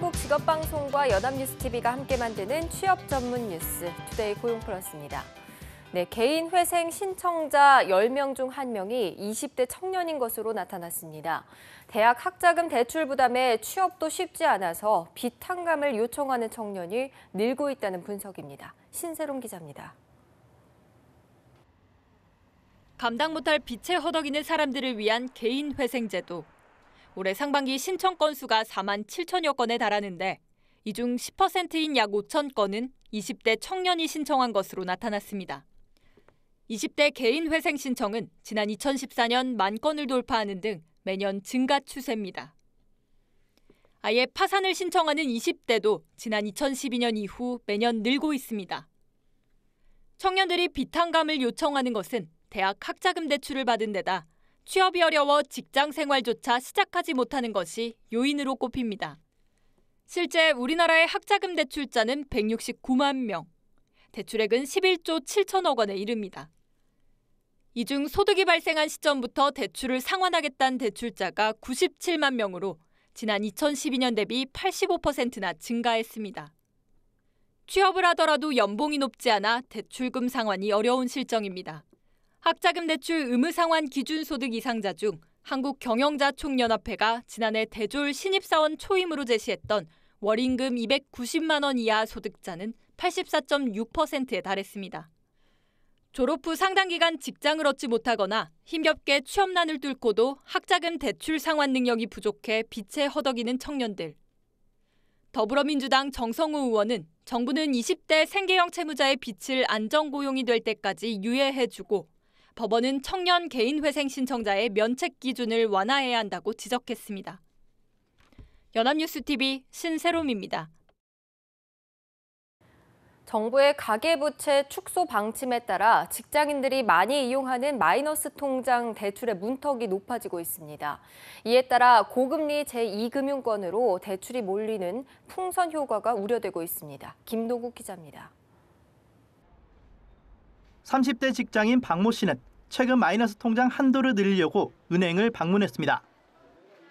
한국직업방송과 연합뉴스TV가 함께 만드는 취업 전문 뉴스 투데이 고용플러스입니다. 네, 개인 회생 신청자 10명 중 1명이 20대 청년인 것으로 나타났습니다. 대학 학자금 대출 부담에 취업도 쉽지 않아서 빚 탕감을 요청하는 청년이 늘고 있다는 분석입니다. 신세롬 기자입니다. 감당 못할 빚에 허덕이는 사람들을 위한 개인 회생 제도. 올해 상반기 신청 건수가 4만 7천여 건에 달하는데 이 중 10%인 약 5천 건은 20대 청년이 신청한 것으로 나타났습니다. 20대 개인 회생 신청은 지난 2014년 1만 건을 돌파하는 등 매년 증가 추세입니다. 아예 파산을 신청하는 20대도 지난 2012년 이후 매년 늘고 있습니다. 청년들이 빚 탕감을 요청하는 것은 대학 학자금 대출을 받은 데다 취업이 어려워 직장 생활조차 시작하지 못하는 것이 요인으로 꼽힙니다. 실제 우리나라의 학자금 대출자는 169만 명, 대출액은 11조 7천억 원에 이릅니다. 이 중 소득이 발생한 시점부터 대출을 상환하겠다는 대출자가 97만 명으로 지난 2012년 대비 85%나 증가했습니다. 취업을 하더라도 연봉이 높지 않아 대출금 상환이 어려운 실정입니다. 학자금 대출 의무 상환 기준 소득 이상자 중 한국경영자총연합회가 지난해 대졸 신입사원 초임으로 제시했던 월임금 290만 원 이하 소득자는 84.6%에 달했습니다. 졸업 후 상당 기간 직장을 얻지 못하거나 힘겹게 취업난을 뚫고도 학자금 대출 상환 능력이 부족해 빚에 허덕이는 청년들. 더불어민주당 정성호 의원은 정부는 20대 생계형 채무자의 빚을 안정고용이 될 때까지 유예해주고 법원은 청년 개인 회생 신청자의 면책 기준을 완화해야 한다고 지적했습니다. 연합뉴스TV 신세롬입니다. 정부의 가계부채 축소 방침에 따라 직장인들이 많이 이용하는 마이너스 통장 대출의 문턱이 높아지고 있습니다. 이에 따라 고금리 제2금융권으로 대출이 몰리는 풍선 효과가 우려되고 있습니다. 김동국 기자입니다. 30대 직장인 박모 씨는 최근 마이너스 통장 한도를 늘리려고 은행을 방문했습니다.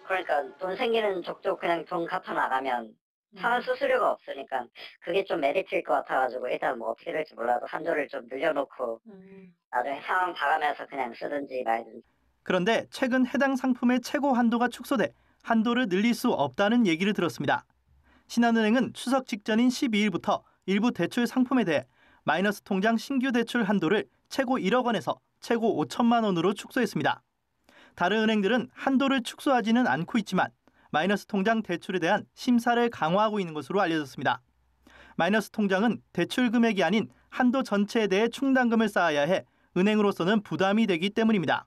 그러니까 돈 생기는 족족 그냥 돈 갚아 나가면 상환 수수료가 없으니까 그게 좀 메리트일 것 같아가지고 일단 뭐 어떻게 될지 몰라도 한도를 좀 늘려놓고 나중에 상환 봐가면서 그냥 쓰든지 말든지. 그런데 최근 해당 상품의 최고 한도가 축소돼 한도를 늘릴 수 없다는 얘기를 들었습니다. 신한은행은 추석 직전인 12일부터 일부 대출 상품에 대해 마이너스 통장 신규 대출 한도를 최고 1억 원에서 최고 5천만 원으로 축소했습니다. 다른 은행들은 한도를 축소하지는 않고 있지만 마이너스 통장 대출에 대한 심사를 강화하고 있는 것으로 알려졌습니다. 마이너스 통장은 대출 금액이 아닌 한도 전체에 대해 충당금을 쌓아야 해 은행으로서는 부담이 되기 때문입니다.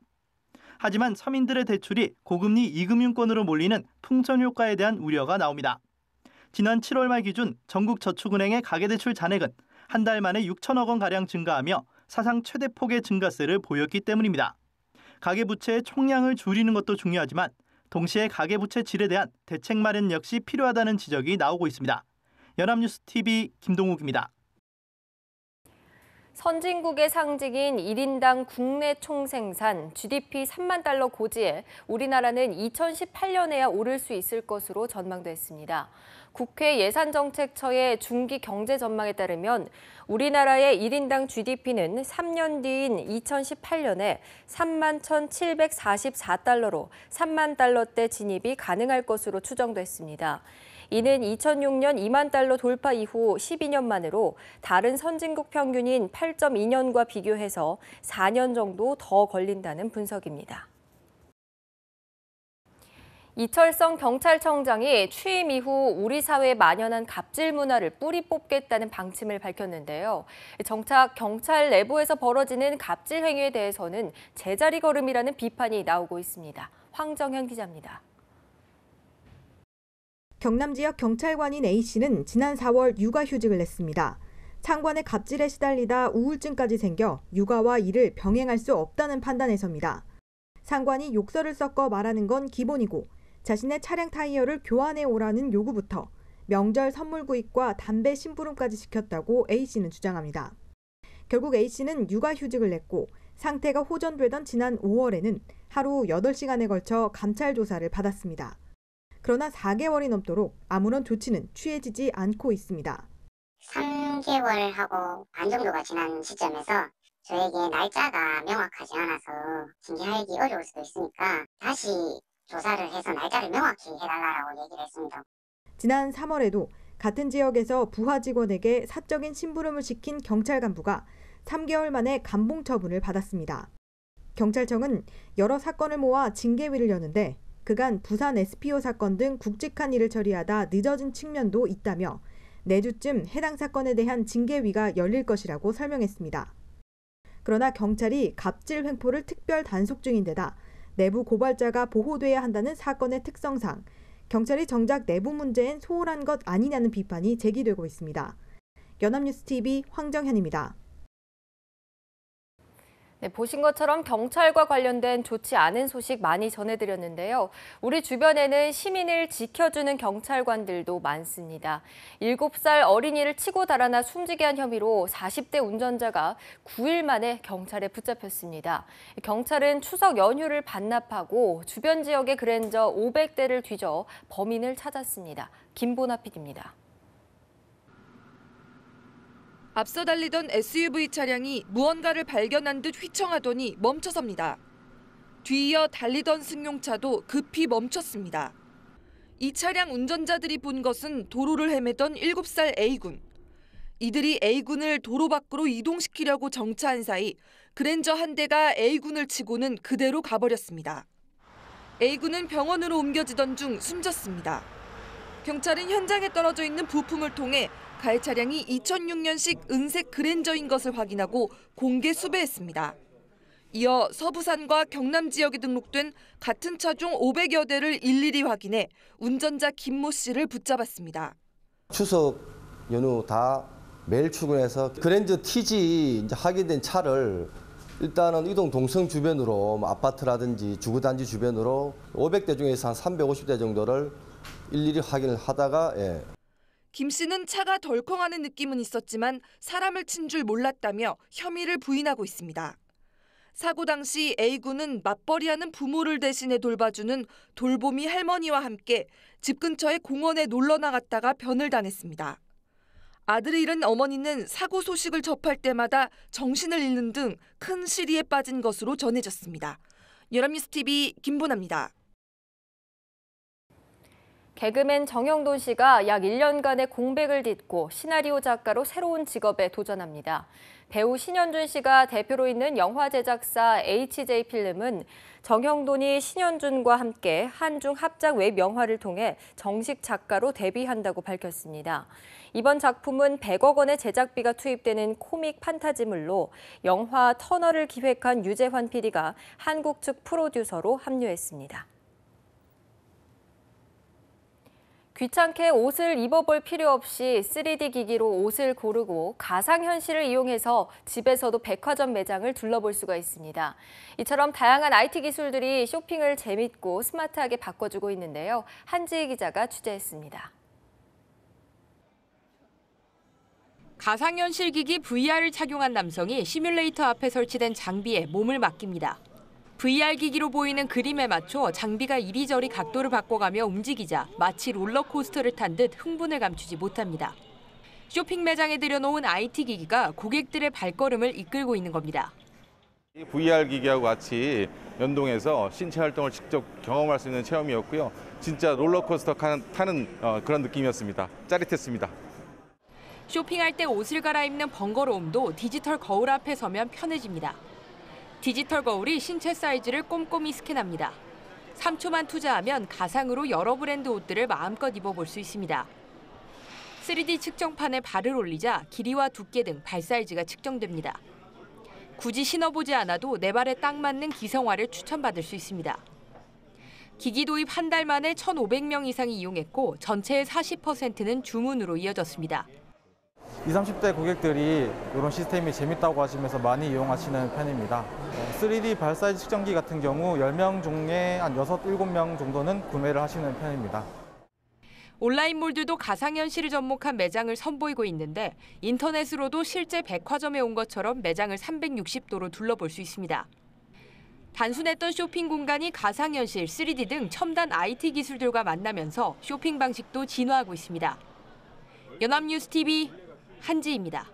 하지만 서민들의 대출이 고금리 2금융권으로 몰리는 풍선 효과에 대한 우려가 나옵니다. 지난 7월 말 기준 전국저축은행의 가계대출 잔액은 한 달 만에 6천억 원가량 증가하며 사상 최대 폭의 증가세를 보였기 때문입니다. 가계부채의 총량을 줄이는 것도 중요하지만 동시에 가계부채 질에 대한 대책 마련 역시 필요하다는 지적이 나오고 있습니다. 연합뉴스TV 김동욱입니다. 선진국의 상징인 1인당 국내 총생산 GDP 3만 달러 고지에 우리나라는 2018년에야 오를 수 있을 것으로 전망됐습니다. 국회 예산정책처의 중기 경제 전망에 따르면 우리나라의 1인당 GDP는 3년 뒤인 2018년에 3만 1,744달러로 3만 달러대 진입이 가능할 것으로 추정됐습니다. 이는 2006년 2만 달러 돌파 이후 12년 만으로 다른 선진국 평균인 8.2년과 비교해서 4년 정도 더 걸린다는 분석입니다. 이철성 경찰청장이 취임 이후 우리 사회에 만연한 갑질 문화를 뿌리 뽑겠다는 방침을 밝혔는데요. 정작 경찰 내부에서 벌어지는 갑질 행위에 대해서는 제자리 걸음이라는 비판이 나오고 있습니다. 황정현 기자입니다. 경남 지역 경찰관인 A씨는 지난 4월 육아휴직을 냈습니다. 상관의 갑질에 시달리다 우울증까지 생겨 육아와 일을 병행할 수 없다는 판단에서입니다. 상관이 욕설을 섞어 말하는 건 기본이고 자신의 차량 타이어를 교환해 오라는 요구부터 명절 선물 구입과 담배 심부름까지 시켰다고 A씨는 주장합니다. 결국 A씨는 육아휴직을 냈고 상태가 호전되던 지난 5월에는 하루 8시간에 걸쳐 감찰 조사를 받았습니다. 그러나 4개월이 넘도록 아무런 조치는 취해지지 않고 있습니다. 3개월하고 반 정도가 지난 시점에서 저에게 날짜가 명확하지 않아서 징계하기 어려울 수도 있으니까 다시 조사를 해서 날짜를 명확히 해달라고 얘기를 했습니다. 지난 3월에도 같은 지역에서 부하 직원에게 사적인 심부름을 시킨 경찰 간부가 3개월 만에 감봉 처분을 받았습니다. 경찰청은 여러 사건을 모아 징계위를 여는데 그간 부산 SPO 사건 등 굵직한 일을 처리하다 늦어진 측면도 있다며 내주쯤 해당 사건에 대한 징계위가 열릴 것이라고 설명했습니다. 그러나 경찰이 갑질 횡포를 특별 단속 중인 데다 내부 고발자가 보호돼야 한다는 사건의 특성상 경찰이 정작 내부 문제엔 소홀한 것 아니냐는 비판이 제기되고 있습니다. 연합뉴스TV 황정현입니다. 네, 보신 것처럼 경찰과 관련된 좋지 않은 소식 많이 전해드렸는데요. 우리 주변에는 시민을 지켜주는 경찰관들도 많습니다. 7살 어린이를 치고 달아나 숨지게 한 혐의로 40대 운전자가 9일 만에 경찰에 붙잡혔습니다. 경찰은 추석 연휴를 반납하고 주변 지역의 그랜저 500대를 뒤져 범인을 찾았습니다. 김보나 PD입니다. 앞서 달리던 SUV 차량이 무언가를 발견한 듯 휘청하더니 멈춰섭니다. 뒤이어 달리던 승용차도 급히 멈췄습니다. 이 차량 운전자들이 본 것은 도로를 헤매던 7살 A군. 이들이 A군을 도로 밖으로 이동시키려고 정차한 사이 그랜저 한 대가 A군을 치고는 그대로 가버렸습니다. A군은 병원으로 옮겨지던 중 숨졌습니다. 경찰은 현장에 떨어져 있는 부품을 통해 가해 차량이 2006년식 은색 그랜저인 것을 확인하고 공개 수배했습니다. 이어 서부산과 경남 지역에 등록된 같은 차종 500여 대를 일일이 확인해 운전자 김모 씨를 붙잡았습니다. 추석 연휴 다 매일 출근해서 그랜저 TG 이제 확인된 차를 일단은 이동 동성 주변으로 아파트라든지 주거단지 주변으로 500대 중에서 한 350대 정도를 일일이 확인을 하다가 김 씨는 차가 덜컹하는 느낌은 있었지만 사람을 친 줄 몰랐다며 혐의를 부인하고 있습니다. 사고 당시 A군은 맞벌이하는 부모를 대신해 돌봐주는 돌보미 할머니와 함께 집 근처의 공원에 놀러 나갔다가 변을 당했습니다. 아들을 잃은 어머니는 사고 소식을 접할 때마다 정신을 잃는 등 큰 시리에 빠진 것으로 전해졌습니다. 연합뉴스TV 김보나입니다. 개그맨 정영돈 씨가 약 1년간의 공백을 딛고 시나리오 작가로 새로운 직업에 도전합니다. 배우 신현준 씨가 대표로 있는 영화 제작사 HJ필름은 정영돈이 신현준과 함께 한중 합작 웹 영화를 통해 정식 작가로 데뷔한다고 밝혔습니다. 이번 작품은 100억 원의 제작비가 투입되는 코믹 판타지물로 영화 터널을 기획한 유재환 PD가 한국 측 프로듀서로 합류했습니다. 귀찮게 옷을 입어볼 필요 없이 3D 기기로 옷을 고르고 가상현실을 이용해서 집에서도 백화점 매장을 둘러볼 수가 있습니다. 이처럼 다양한 IT 기술들이 쇼핑을 재밌고 스마트하게 바꿔주고 있는데요. 한지희 기자가 취재했습니다. 가상현실 기기 VR을 착용한 남성이 시뮬레이터 앞에 설치된 장비에 몸을 맡깁니다. VR 기기로 보이는 그림에 맞춰 장비가 이리저리 각도를 바꿔가며 움직이자 마치 롤러코스터를 탄 듯 흥분을 감추지 못합니다. 쇼핑 매장에 들여놓은 IT 기기가 고객들의 발걸음을 이끌고 있는 겁니다. VR 기기하고 같이 연동해서 신체 활동을 직접 경험할 수 있는 체험이었고요. 진짜 롤러코스터 타는 그런 느낌이었습니다. 짜릿했습니다. 쇼핑할 때 옷을 갈아입는 번거로움도 디지털 거울 앞에 서면 편해집니다. 디지털 거울이 신체 사이즈를 꼼꼼히 스캔합니다. 3초만 투자하면 가상으로 여러 브랜드 옷들을 마음껏 입어볼 수 있습니다. 3D 측정판에 발을 올리자 길이와 두께 등 발 사이즈가 측정됩니다. 굳이 신어보지 않아도 내 발에 딱 맞는 기성화를 추천받을 수 있습니다. 기기 도입 한 달 만에 1,500명 이상이 이용했고 전체의 40%는 주문으로 이어졌습니다. 20, 30대 고객들이 이런 시스템이 재밌다고 하시면서 많이 이용하시는 편입니다. 3D 발 사이즈 측정기 같은 경우 10명 중에 한 6, 7명 정도는 구매를 하시는 편입니다. 온라인몰들도 가상현실을 접목한 매장을 선보이고 있는데 인터넷으로도 실제 백화점에 온 것처럼 매장을 360도로 둘러볼 수 있습니다. 단순했던 쇼핑 공간이 가상현실, 3D 등 첨단 IT 기술들과 만나면서 쇼핑 방식도 진화하고 있습니다. 연합뉴스TV 한지입니다.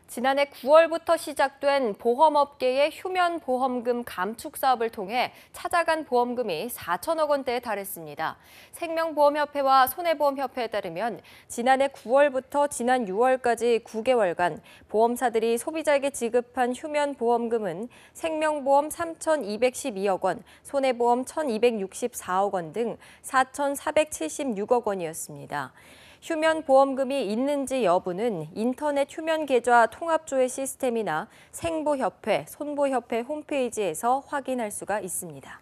지난해 9월부터 시작된 보험업계의 휴면보험금 감축 사업을 통해 찾아간 보험금이 4천억 원대에 달했습니다. 생명보험협회와 손해보험협회에 따르면 지난해 9월부터 지난 6월까지 9개월간 보험사들이 소비자에게 지급한 휴면보험금은 생명보험 3,212억 원, 손해보험 1,264억 원 등 4,476억 원이었습니다. 휴면 보험금이 있는지 여부는 인터넷 휴면 계좌 통합조회 시스템이나 생보협회, 손보협회 홈페이지에서 확인할 수가 있습니다.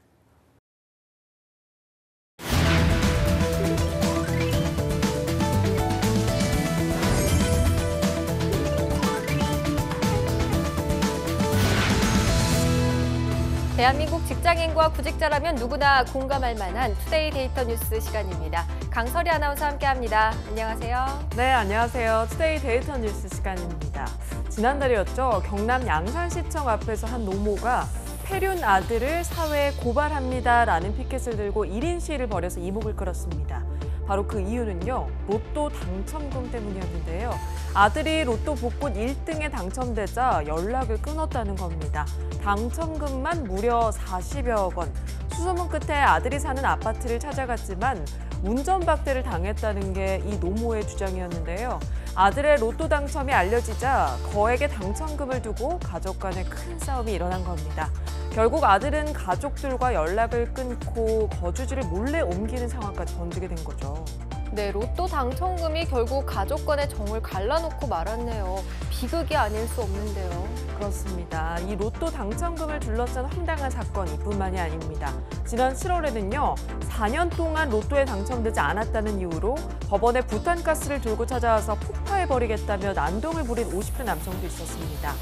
대한민국 직장인과 구직자라면 누구나 공감할 만한 투데이 데이터 뉴스 시간입니다. 강설희 아나운서와 함께합니다. 안녕하세요. 네, 안녕하세요. 투데이 데이터 뉴스 시간입니다. 지난달이었죠. 경남 양산시청 앞에서 한 노모가 폐륜 아들을 사회에 고발합니다라는 피켓을 들고 1인 시위를 벌여서 이목을 끌었습니다. 바로 그 이유는요, 로또 당첨금 때문이었는데요. 아들이 로또 복권 1등에 당첨되자 연락을 끊었다는 겁니다. 당첨금만 무려 40여 원. 수소문 끝에 아들이 사는 아파트를 찾아갔지만 운전박대를 당했다는 게 이 노모의 주장이었는데요. 아들의 로또 당첨이 알려지자 거액의 당첨금을 두고 가족 간에 큰 싸움이 일어난 겁니다. 결국 아들은 가족들과 연락을 끊고 거주지를 몰래 옮기는 상황까지 번지게 된 거죠. 네, 로또 당첨금이 결국 가족 간의 정을 갈라놓고 말았네요. 비극이 아닐 수 없는데요. 그렇습니다. 이 로또 당첨금을 둘러싼 황당한 사건 이뿐만이 아닙니다. 지난 7월에는요. 4년 동안 로또에 당첨되지 않았다는 이유로 법원에 부탄가스를 들고 찾아와서 폭파해버리겠다며 난동을 부린 50대 남성도 있었습니다.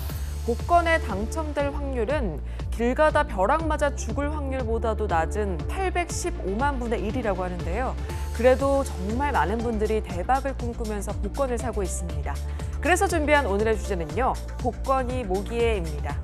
복권에 당첨될 확률은 길 가다 벼락 맞아 죽을 확률보다도 낮은 815만 분의 1이라고 하는데요. 그래도 정말 많은 분들이 대박을 꿈꾸면서 복권을 사고 있습니다. 그래서 준비한 오늘의 주제는요. 복권이 뭐기에입니다.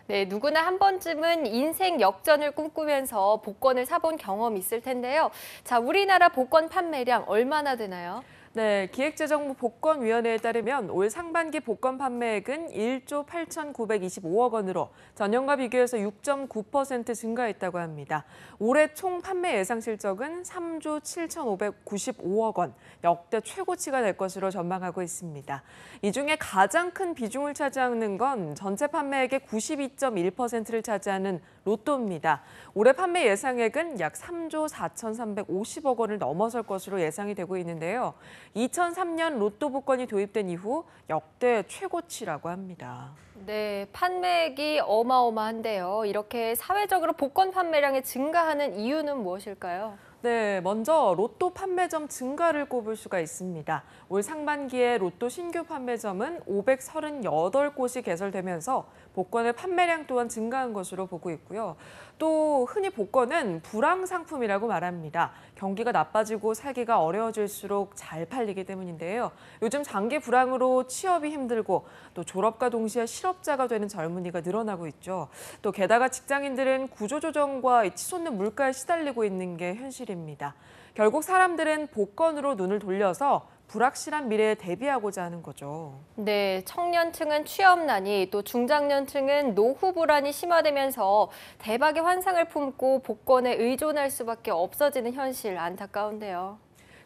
네, 누구나 한 번쯤은 인생 역전을 꿈꾸면서 복권을 사본 경험 있을 텐데요. 자, 우리나라 복권 판매량 얼마나 되나요? 네, 기획재정부 복권위원회에 따르면 올 상반기 복권 판매액은 1조 8,925억 원으로 전년과 비교해서 6.9% 증가했다고 합니다. 올해 총 판매 예상 실적은 3조 7,595억 원, 역대 최고치가 될 것으로 전망하고 있습니다. 이 중에 가장 큰 비중을 차지하는 건 전체 판매액의 92.1%를 차지하는 로또입니다. 올해 판매 예상액은 약 3조 4,350억 원을 넘어설 것으로 예상이 되고 있는데요. 2003년 로또 복권이 도입된 이후 역대 최고치라고 합니다. 네, 판매액이 어마어마한데요. 이렇게 사회적으로 복권 판매량이 증가하는 이유는 무엇일까요? 네, 먼저 로또 판매점 증가를 꼽을 수가 있습니다. 올 상반기에 로또 신규 판매점은 538곳이 개설되면서 복권의 판매량 또한 증가한 것으로 보고 있고요. 또 흔히 복권은 불황 상품이라고 말합니다. 경기가 나빠지고 살기가 어려워질수록 잘 팔리기 때문인데요. 요즘 장기 불황으로 취업이 힘들고 또 졸업과 동시에 실업자가 되는 젊은이가 늘어나고 있죠. 또 게다가 직장인들은 구조조정과 치솟는 물가에 시달리고 있는 게 현실입니다. 결국 사람들은 복권으로 눈을 돌려서 불확실한 미래에 대비하고자 하는 거죠. 네, 청년층은 취업난이, 또 중장년층은 노후 불안이 심화되면서 대박의 환상을 품고 복권에 의존할 수밖에 없어지는 현실 안타까운데요.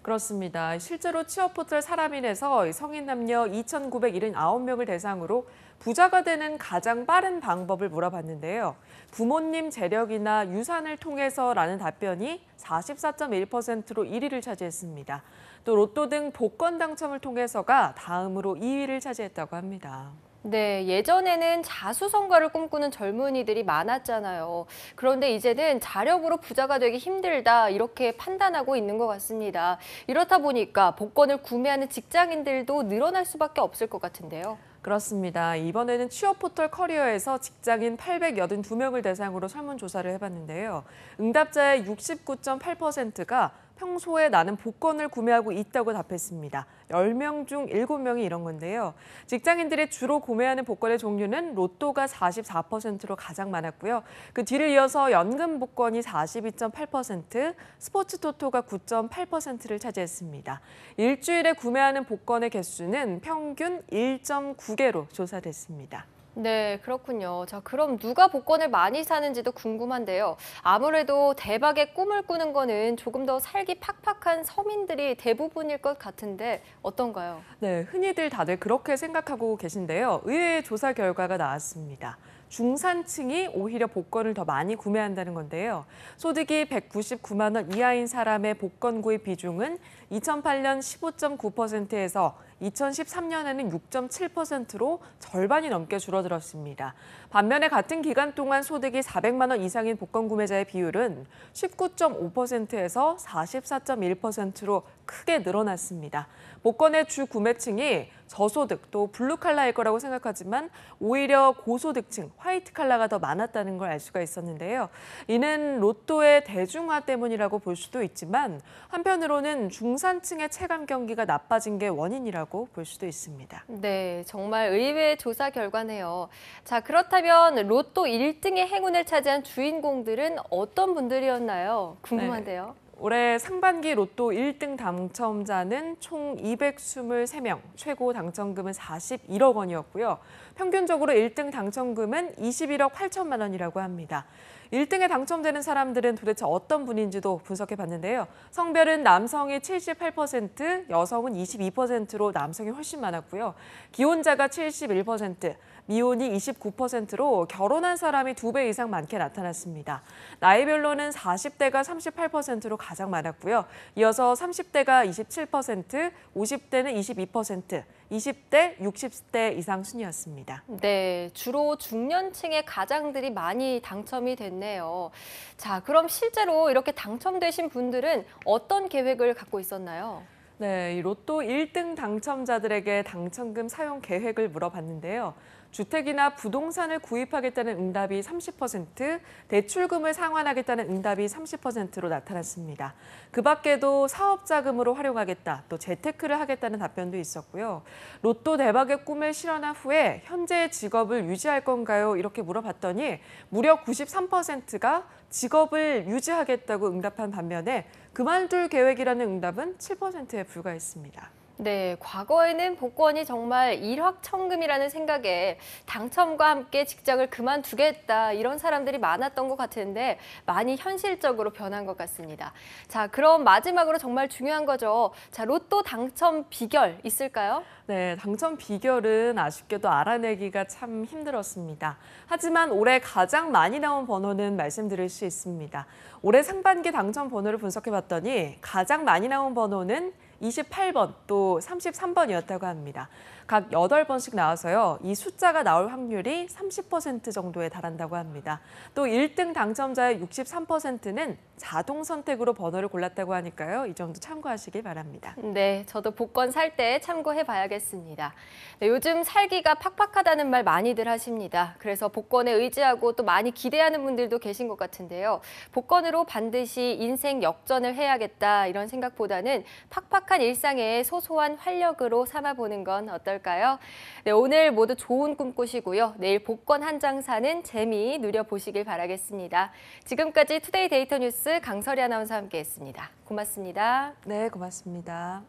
그렇습니다. 실제로 취업 포털 사람인에서 성인 남녀 2,979명을 대상으로 부자가 되는 가장 빠른 방법을 물어봤는데요. 부모님 재력이나 유산을 통해서라는 답변이 44.1%로 1위를 차지했습니다. 또 로또 등 복권 당첨을 통해서가 다음으로 2위를 차지했다고 합니다. 네, 예전에는 자수성가를 꿈꾸는 젊은이들이 많았잖아요. 그런데 이제는 자력으로 부자가 되기 힘들다 이렇게 판단하고 있는 것 같습니다. 이렇다 보니까 복권을 구매하는 직장인들도 늘어날 수밖에 없을 것 같은데요. 그렇습니다. 이번에는 취업 포털 커리어에서 직장인 882명을 대상으로 설문조사를 해봤는데요. 응답자의 69.8%가 평소에 나는 복권을 구매하고 있다고 답했습니다. 10명 중 7명이 이런 건데요. 직장인들이 주로 구매하는 복권의 종류는 로또가 44%로 가장 많았고요. 그 뒤를 이어서 연금 복권이 42.8%, 스포츠 토토가 9.8%를 차지했습니다. 일주일에 구매하는 복권의 개수는 평균 1.9개로 조사됐습니다. 네, 그렇군요. 자, 그럼 누가 복권을 많이 사는지도 궁금한데요. 아무래도 대박의 꿈을 꾸는 거는 조금 더 살기 팍팍한 서민들이 대부분일 것 같은데 어떤가요? 네, 흔히들 다들 그렇게 생각하고 계신데요. 의외의 조사 결과가 나왔습니다. 중산층이 오히려 복권을 더 많이 구매한다는 건데요. 소득이 199만 원 이하인 사람의 복권 구입 비중은 2008년 15.9%에서 2013년에는 6.7%로 절반이 넘게 줄어들었습니다. 반면에 같은 기간 동안 소득이 400만 원 이상인 복권 구매자의 비율은 19.5%에서 44.1%로 크게 늘어났습니다. 복권의 주 구매층이 저소득 또 블루칼라일 거라고 생각하지만 오히려 고소득층, 화이트칼라가 더 많았다는 걸 알 수가 있었는데요. 이는 로또의 대중화 때문이라고 볼 수도 있지만 한편으로는 중산층의 체감 경기가 나빠진 게 원인이라고 볼 수도 있습니다. 네, 정말 의외의 조사 결과네요. 자, 그렇다면 로또 1등의 행운을 차지한 주인공들은 어떤 분들이었나요? 궁금한데요. 네. 올해 상반기 로또 1등 당첨자는 총 223명, 최고 당첨금은 41억 원이었고요. 평균적으로 1등 당첨금은 21억 8천만 원이라고 합니다. 1등에 당첨되는 사람들은 도대체 어떤 분인지도 분석해 봤는데요. 성별은 남성이 78%, 여성은 22%로 남성이 훨씬 많았고요. 기혼자가 71%, 미혼이 29%로 결혼한 사람이 2배 이상 많게 나타났습니다. 나이별로는 40대가 38%로 가장 많았고요. 이어서 30대가 27%, 50대는 22%, 20대, 60대 이상 순이었습니다. 네, 주로 중년층의 가장들이 많이 당첨이 됐네요. 자, 그럼 실제로 이렇게 당첨되신 분들은 어떤 계획을 갖고 있었나요? 네, 이 로또 1등 당첨자들에게 당첨금 사용 계획을 물어봤는데요. 주택이나 부동산을 구입하겠다는 응답이 30%, 대출금을 상환하겠다는 응답이 30%로 나타났습니다. 그 밖에도 사업자금으로 활용하겠다, 또 재테크를 하겠다는 답변도 있었고요. 로또 대박의 꿈을 실현한 후에 현재의 직업을 유지할 건가요? 이렇게 물어봤더니 무려 93%가 직업을 유지하겠다고 응답한 반면에 그만둘 계획이라는 응답은 7%에 불과했습니다. 네, 과거에는 복권이 정말 일확천금이라는 생각에 당첨과 함께 직장을 그만두겠다 이런 사람들이 많았던 것 같은데 많이 현실적으로 변한 것 같습니다. 자, 그럼 마지막으로 정말 중요한 거죠. 자, 로또 당첨 비결 있을까요? 네, 당첨 비결은 아쉽게도 알아내기가 참 힘들었습니다. 하지만 올해 가장 많이 나온 번호는 말씀드릴 수 있습니다. 올해 상반기 당첨 번호를 분석해봤더니 가장 많이 나온 번호는 28번 또 33번이었다고 합니다. 각 8번씩 나와서요. 이 숫자가 나올 확률이 30% 정도에 달한다고 합니다. 또 1등 당첨자의 63%는 자동 선택으로 번호를 골랐다고 하니까요. 이 점도 참고하시길 바랍니다. 네, 저도 복권 살 때 참고해 봐야겠습니다. 네, 요즘 살기가 팍팍하다는 말 많이들 하십니다. 그래서 복권에 의지하고 또 많이 기대하는 분들도 계신 것 같은데요. 복권으로 반드시 인생 역전을 해야겠다 이런 생각보다는 팍팍한 일상에 소소한 활력으로 삼아보는 건 어떨까요? 네, 오늘 모두 좋은 꿈 꾸시고요. 내일 복권 한 장 사는 재미 누려보시길 바라겠습니다. 지금까지 투데이 데이터 뉴스 강설희 아나운서와 함께했습니다. 고맙습니다. 네, 고맙습니다.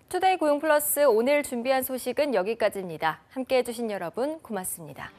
투데이 고용 플러스 오늘 준비한 소식은 여기까지입니다. 함께해 주신 여러분 고맙습니다.